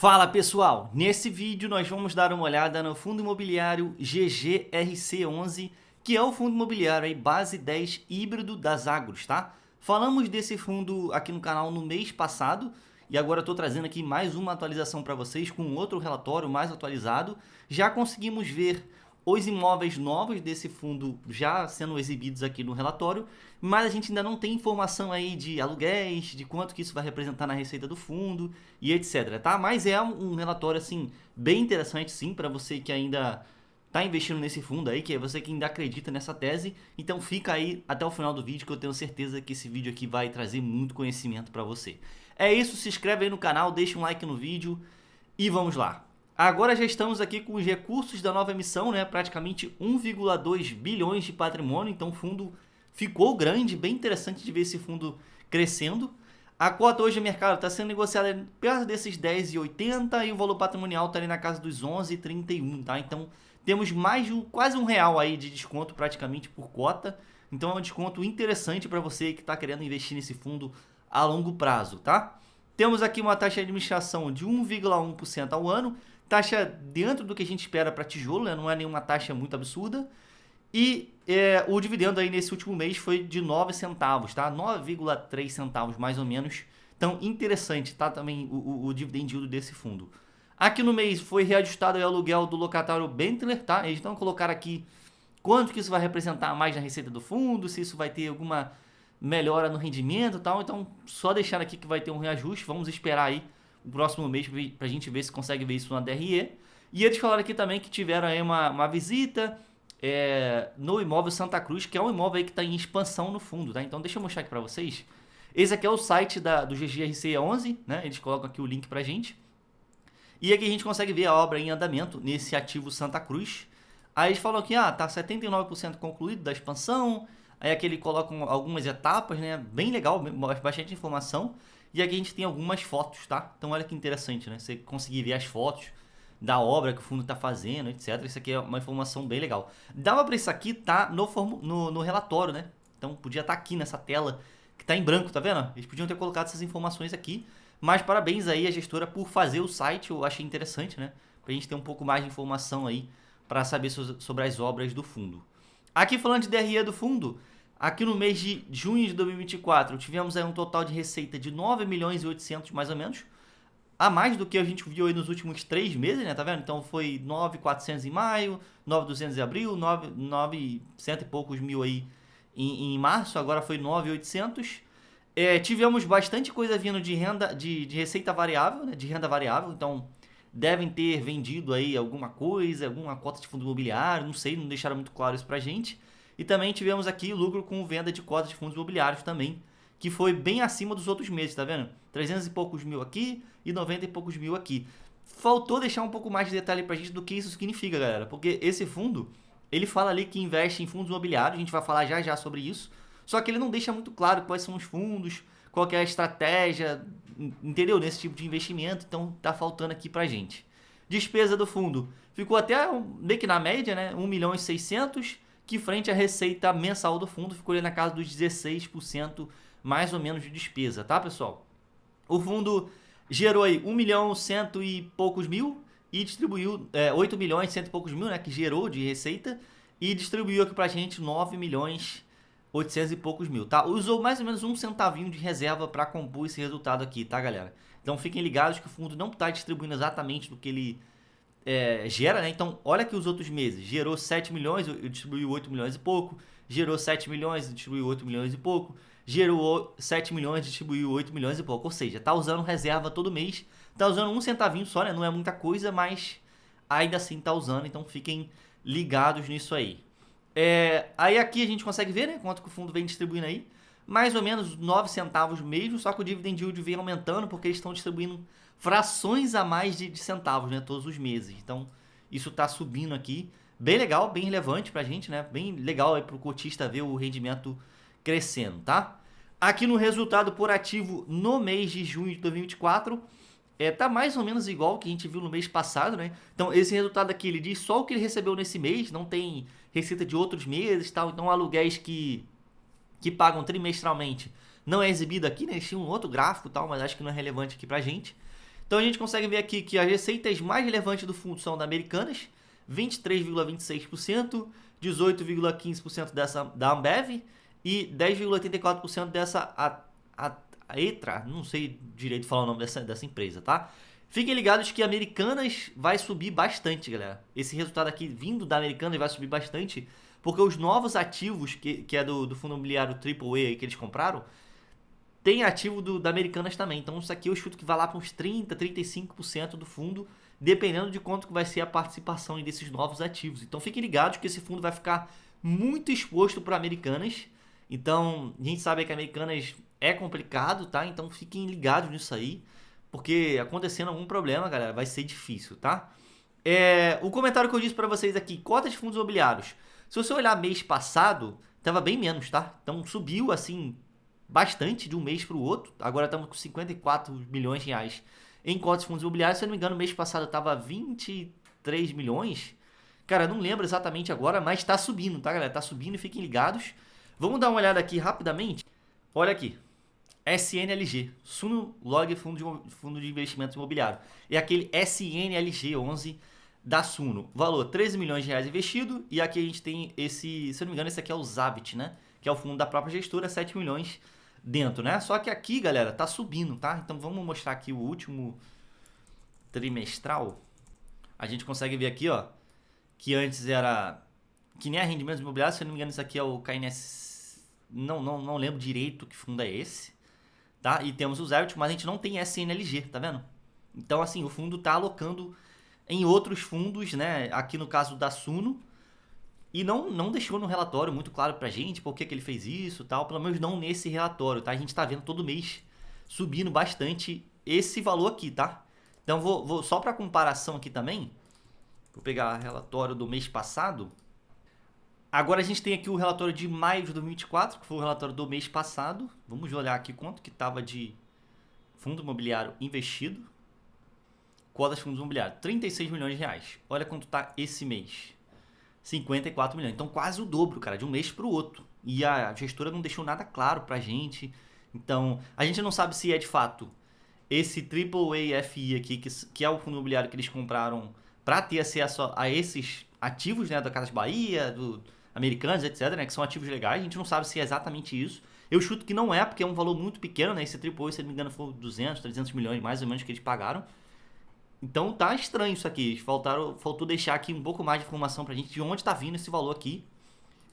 Fala pessoal, nesse vídeo nós vamos dar uma olhada no fundo imobiliário GGRC11, que é o fundo imobiliário aí, base 10 híbrido das Agros, tá? Falamos desse fundo aqui no canal no mês passado e agora estou trazendo aqui mais uma atualização para vocês com outro relatório mais atualizado. Já conseguimos ver os imóveis novos desse fundo já sendo exibidos aqui no relatório, mas a gente ainda não tem informação aí de aluguéis, de quanto que isso vai representar na receita do fundo e etc, tá? Mas é um relatório assim bem interessante sim para você que ainda está investindo nesse fundo aí, que é você que ainda acredita nessa tese. Então fica aí até o final do vídeo que eu tenho certeza que esse vídeo aqui vai trazer muito conhecimento para você. É isso, se inscreve aí no canal, deixa um like no vídeo e vamos lá. Agora já estamos aqui com os recursos da nova emissão, né? Praticamente 1,2 bilhões de patrimônio, então o fundo ficou grande, bem interessante de ver esse fundo crescendo. A cota hoje no mercado está sendo negociada perto desses 10,80 e o valor patrimonial está ali na casa dos 11,31, tá? Então temos mais de quase R$ 1 aí de desconto praticamente por cota, então é um desconto interessante para você que está querendo investir nesse fundo a longo prazo, tá? Temos aqui uma taxa de administração de 1,1% ao ano, taxa dentro do que a gente espera para tijolo, né? Não é nenhuma taxa muito absurda. E o dividendo aí nesse último mês foi de 9 centavos, tá? 9,3 centavos mais ou menos. Então interessante, tá? Também o dividend yield desse fundo. Aqui no mês foi reajustado o aluguel do locatário Bentler, tá? Eles não colocaram aqui quanto que isso vai representar mais na receita do fundo, se isso vai ter alguma melhora no rendimento e tal. Então só deixar aqui que vai ter um reajuste, vamos esperar aí o próximo mês para a gente ver se consegue ver isso na DRE. E eles falaram aqui também que tiveram aí uma visita no imóvel Santa Cruz, que é um imóvel aí que está em expansão no fundo, tá? Então deixa eu mostrar aqui para vocês. Esse aqui é o site do GGRC11, né? Eles colocam aqui o link para a gente. E aqui a gente consegue ver a obra em andamento nesse ativo Santa Cruz. Aí eles falam que tá 79% concluído da expansão. Aí aqui eles colocam algumas etapas, né? Bem legal, bastante informação. E aqui a gente tem algumas fotos, tá? Então olha que interessante, né? Você conseguir ver as fotos da obra que o fundo está fazendo, etc. Isso aqui é uma informação bem legal. Dava para isso aqui tá no relatório, né? Então podia estar aqui nessa tela que está em branco, tá vendo? Eles podiam ter colocado essas informações aqui. Mas parabéns aí à gestora por fazer o site, eu achei interessante, né? Pra gente ter um pouco mais de informação aí para saber sobre as obras do fundo. Aqui falando de DRE do fundo, aqui no mês de junho de 2024, tivemos aí um total de receita de 9 milhões e 800 mais ou menos, a mais do que a gente viu aí nos últimos 3 meses, né? Tá vendo? Então foi 9.400 em maio, 9.200 em abril, 900 e poucos mil aí em março, agora foi 9.800. Tivemos bastante coisa vindo de renda, de receita variável, né? De renda variável, então devem ter vendido aí alguma coisa, alguma cota de fundo imobiliário, não sei, não deixaram muito claro isso pra gente. E também tivemos aqui lucro com venda de cotas de fundos imobiliários também, que foi bem acima dos outros meses, tá vendo? 300 e poucos mil aqui e 90 e poucos mil aqui. Faltou deixar um pouco mais de detalhe pra gente do que isso significa, galera, porque esse fundo, ele fala ali que investe em fundos imobiliários, a gente vai falar já sobre isso, só que ele não deixa muito claro quais são os fundos, qual que é a estratégia, entendeu? Nesse tipo de investimento, então tá faltando aqui pra gente. Despesa do fundo ficou até meio que na média, né? 1 milhão e 600, que frente à receita mensal do fundo ficou ali na casa dos 16% mais ou menos de despesa, tá, pessoal? O fundo gerou aí 1 milhão cento e poucos mil e distribuiu 8 milhões e cento e poucos mil, né, que gerou de receita, e distribuiu aqui pra gente 9 milhões 800 e poucos mil, tá? Usou mais ou menos um centavinho de reserva para compor esse resultado aqui, tá, galera? Então fiquem ligados que o fundo não está distribuindo exatamente do que ele gera, né? Então olha que os outros meses, gerou 7 milhões, eu distribuí 8 milhões e pouco, gerou 7 milhões, distribuiu 8 milhões e pouco, gerou 7 milhões, distribuiu 8 milhões e pouco, ou seja, tá usando reserva todo mês, tá usando um centavinho só, né? Não é muita coisa, mas ainda assim tá usando, então fiquem ligados nisso aí. Aí aqui a gente consegue ver, né, quanto que o fundo vem distribuindo aí, mais ou menos 9 centavos mesmo, só que o dividend yield vem aumentando porque eles estão distribuindo frações a mais de centavos, né, todos os meses. Então isso está subindo aqui, bem legal, bem relevante pra gente, né, bem legal aí pro cotista ver o rendimento crescendo, tá? Aqui no resultado por ativo no mês de junho de 2024, tá mais ou menos igual ao que a gente viu no mês passado, né? Então esse resultado aqui, ele diz só o que ele recebeu nesse mês, não tem receita de outros meses e tal, então aluguéis que pagam trimestralmente não é exibido aqui, né? Eles tinham um outro gráfico e tal, mas acho que não é relevante aqui pra gente. Então a gente consegue ver aqui que as receitas mais relevantes do fundo são da Americanas, 23,26%, 18,15% dessa da Ambev e 10,84% dessa a Etra, não sei direito falar o nome dessa empresa, tá? Fiquem ligados que a Americanas vai subir bastante, galera. Esse resultado aqui vindo da Americanas vai subir bastante, porque os novos ativos, que é do fundo imobiliário AAA aí que eles compraram, tem ativo da Americanas também. Então isso aqui eu chuto que vai lá para uns 30, 35% do fundo, dependendo de quanto que vai ser a participação desses novos ativos. Então fiquem ligados que esse fundo vai ficar muito exposto para Americanas. Então a gente sabe que Americanas é complicado, tá? Então fiquem ligados nisso aí, porque acontecendo algum problema, galera, vai ser difícil, tá? O comentário que eu disse para vocês aqui, cotas de fundos imobiliários. Se você olhar mês passado, tava bem menos, tá? Então subiu assim bastante de um mês para o outro. Agora estamos com 54 milhões de reais em cotas de fundos imobiliários. Se eu não me engano, mês passado estava 23 milhões. Cara, não lembro exatamente agora, mas está subindo, tá, galera? Está subindo e fiquem ligados. Vamos dar uma olhada aqui rapidamente. Olha aqui. SNLG, Suno Log Fundo de Investimento Imobiliário. É aquele SNLG 11 da Suno. Valor 13 milhões de reais investido. E aqui a gente tem esse, se eu não me engano, esse aqui é o Zabit, né? Que é o fundo da própria gestora, 7 milhões dentro, né? Só que aqui, galera, tá subindo, tá? Então vamos mostrar aqui o último trimestral. A gente consegue ver aqui, ó, que antes era que nem a rendimentos imobiliários, se eu não me engano, isso aqui é o KNS. Não lembro direito que fundo é esse, tá? E temos o Zabit, mas a gente não tem SNLG, tá vendo? Então, assim, o fundo tá alocando em outros fundos, né? Aqui no caso da Suno. E não deixou no relatório muito claro pra gente por que ele fez isso e tal. Pelo menos não nesse relatório, tá? A gente tá vendo todo mês subindo bastante esse valor aqui, tá? Então vou só para comparação aqui também. Vou pegar o relatório do mês passado. Agora a gente tem aqui o relatório de maio de 2024, que foi o relatório do mês passado. Vamos olhar aqui quanto que tava de fundo imobiliário investido. Cotas de fundos imobiliários, 36 milhões de reais. Olha quanto tá esse mês. 54 milhões. Então quase o dobro, cara, de um mês para o outro. E a gestora não deixou nada claro pra gente. Então, a gente não sabe se é de fato esse AAA FI aqui, que é o fundo imobiliário que eles compraram para ter acesso a esses ativos, né, da Casas Bahia, do Americanas, etc, né, que são ativos legais. A gente não sabe se é exatamente isso. Eu chuto que não é, porque é um valor muito pequeno, né? Esse AAA, se não me engano, foi 200, 300 milhões mais ou menos que eles pagaram. Então tá estranho isso aqui. Faltou deixar aqui um pouco mais de informação pra gente de onde tá vindo esse valor aqui.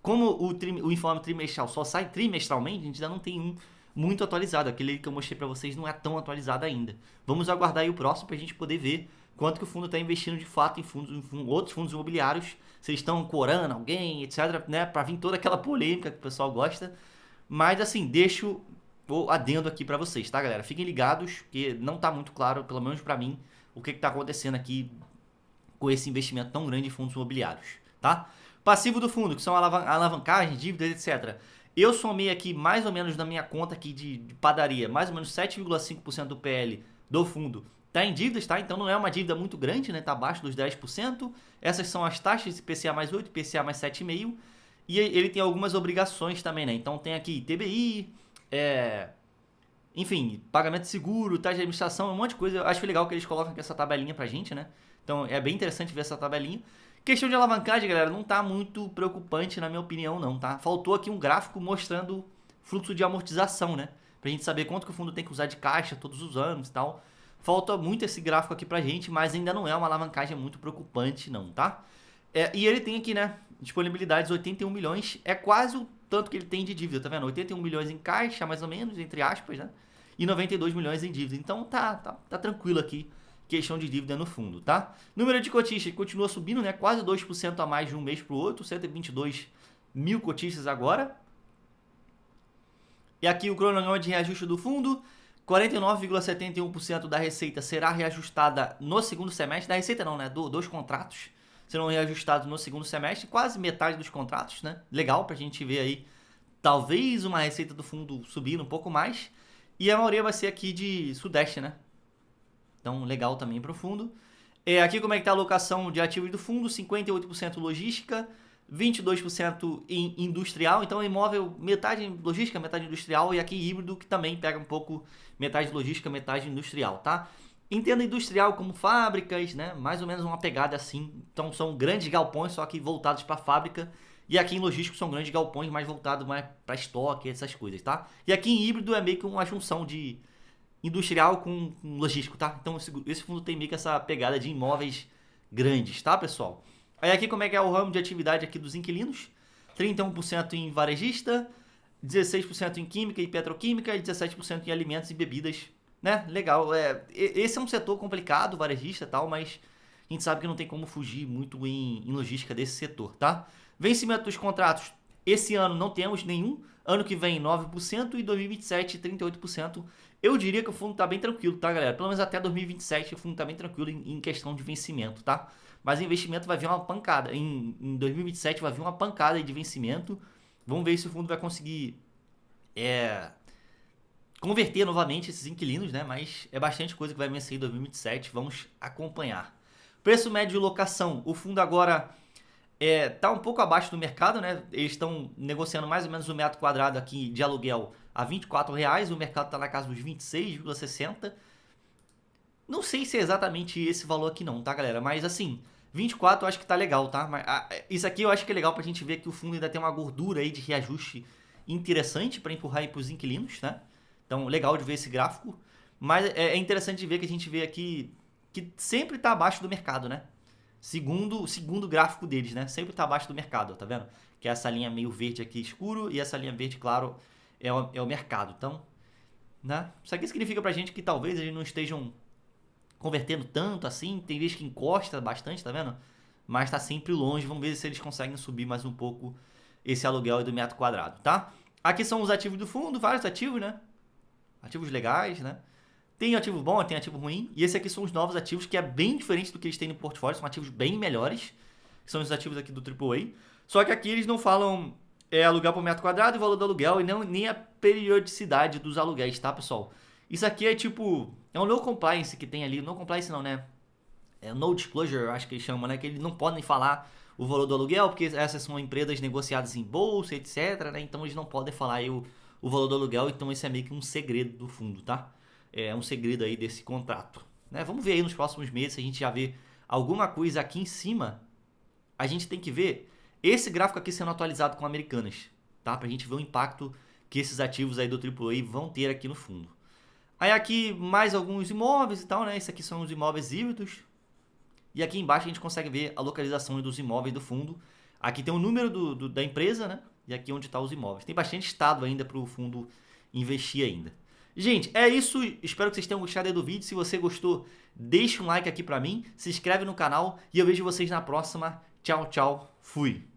Como o informe trimestral só sai trimestralmente, a gente ainda não tem um muito atualizado. Aquele que eu mostrei pra vocês não é tão atualizado ainda. Vamos aguardar aí o próximo pra gente poder ver quanto que o fundo tá investindo de fato em outros fundos imobiliários. Se eles estão corando alguém, etc, né? Pra vir toda aquela polêmica que o pessoal gosta. Mas assim, deixo o adendo aqui pra vocês, tá, galera? Fiquem ligados, que não tá muito claro, pelo menos pra mim, o que está acontecendo aqui com esse investimento tão grande em fundos imobiliários, tá? Passivo do fundo, que são alavancagem, dívidas, etc. Eu somei aqui mais ou menos na minha conta aqui de padaria, mais ou menos 7,5% do PL do fundo está em dívidas, tá? Então não é uma dívida muito grande, né? Está abaixo dos 10%. Essas são as taxas de IPCA mais 8, IPCA mais 7,5%. E ele tem algumas obrigações também, né? Então tem aqui TBI, enfim, pagamento de seguro, taxa de administração, um monte de coisa. Eu acho legal que eles colocam aqui essa tabelinha pra gente, né? Então é bem interessante ver essa tabelinha. Questão de alavancagem, galera, não tá muito preocupante na minha opinião, não, tá? Faltou aqui um gráfico mostrando fluxo de amortização, né? Pra gente saber quanto que o fundo tem que usar de caixa todos os anos e tal. Falta muito esse gráfico aqui pra gente, mas ainda não é uma alavancagem muito preocupante, não, tá? E ele tem aqui, né? Disponibilidades 81 milhões, é quase o tanto que ele tem de dívida, tá vendo? 81 milhões em caixa, mais ou menos, entre aspas, né? E 92 milhões em dívida. Então tá tranquilo aqui, questão de dívida no fundo, tá? Número de cotistas continua subindo, né? Quase 2% a mais de um mês para o outro, 122 mil cotistas agora. E aqui o cronograma de reajuste do fundo, 49,71% da receita será reajustada no segundo semestre. Da receita não, né? Dos contratos serão reajustados no segundo semestre, quase metade dos contratos, né? Legal pra gente ver aí, talvez uma receita do fundo subindo um pouco mais. E a maioria vai ser aqui de Sudeste, né? Então, legal também para o fundo. Aqui como é que tá a alocação de ativos do fundo, 58% logística, 22% em industrial. Então, imóvel, metade logística, metade industrial. E aqui híbrido, que também pega um pouco metade logística, metade industrial, tá? Entenda industrial como fábricas, né? Mais ou menos uma pegada assim. Então são grandes galpões, só que voltados para fábrica. E aqui em logístico são grandes galpões, mais voltados mais para estoque, essas coisas, tá? E aqui em híbrido é meio que uma junção de industrial com logístico, tá? Então esse fundo tem meio que essa pegada de imóveis grandes, tá, pessoal? Aí aqui como é que é o ramo de atividade aqui dos inquilinos? 31% em varejista, 16% em química e petroquímica e 17% em alimentos e bebidas, né? Legal. Esse é um setor complicado, varejista e tal, mas a gente sabe que não tem como fugir muito em logística desse setor, tá? Vencimento dos contratos, esse ano não temos nenhum, ano que vem 9% e 2027 38%. Eu diria que o fundo tá bem tranquilo, tá, galera? Pelo menos até 2027 o fundo tá bem tranquilo em questão de vencimento, tá? Mas o investimento vai vir uma pancada. Em 2027 vai vir uma pancada de vencimento. Vamos ver se o fundo vai conseguir converter novamente esses inquilinos, né? Mas é bastante coisa que vai vencer em 2027. Vamos acompanhar. Preço médio de locação. O fundo agora tá um pouco abaixo do mercado, né? Eles estão negociando mais ou menos o metro quadrado aqui de aluguel a R$ 24,00. O mercado está na casa dos 26,60. Não sei se é exatamente esse valor aqui não, tá, galera? Mas assim, 24 eu acho que tá legal, tá? Mas, isso aqui eu acho que é legal pra gente ver que o fundo ainda tem uma gordura aí de reajuste interessante para empurrar aí pros inquilinos, né? Então, legal de ver esse gráfico. Mas é interessante de ver que a gente vê aqui que sempre tá abaixo do mercado, né? Segundo o gráfico deles, né? Sempre tá abaixo do mercado, tá vendo? Que é essa linha meio verde aqui escuro e essa linha verde claro é o mercado. Então, né? Isso aqui significa pra gente que talvez eles não estejam convertendo tanto assim. Tem vezes que encosta bastante, tá vendo? Mas tá sempre longe. Vamos ver se eles conseguem subir mais um pouco esse aluguel aí do metro quadrado, tá? Aqui são os ativos do fundo, vários ativos, né? Ativos legais, né? Tem ativo bom, tem ativo ruim. E esse aqui são os novos ativos, que é bem diferente do que eles têm no portfólio. São ativos bem melhores. Que são os ativos aqui do AAA. Só que aqui eles não falam aluguel por metro quadrado e valor do aluguel. E nem a periodicidade dos aluguéis, tá, pessoal? Isso aqui é tipo... É um no compliance que tem ali. No compliance não, né? É no disclosure, acho que eles chamam, né? Que eles não podem falar o valor do aluguel, porque essas são empresas negociadas em bolsa, etc, né? Então eles não podem falar aí o valor do aluguel. Então esse é meio que um segredo do fundo, tá? É um segredo aí desse contrato, né? Vamos ver aí nos próximos meses se a gente já vê alguma coisa aqui em cima. A gente tem que ver esse gráfico aqui sendo atualizado com Americanas, tá? Pra gente ver o impacto que esses ativos aí do AAA vão ter aqui no fundo. Aí aqui mais alguns imóveis e tal, né? Esses aqui são os imóveis híbridos. E aqui embaixo a gente consegue ver a localização dos imóveis do fundo. Aqui tem o número da empresa, né? E aqui onde estão os imóveis. Tem bastante estado ainda para o fundo investir ainda. Gente, é isso. Espero que vocês tenham gostado aí do vídeo. Se você gostou, deixa um like aqui pra mim. Se inscreve no canal e eu vejo vocês na próxima. Tchau, tchau. Fui.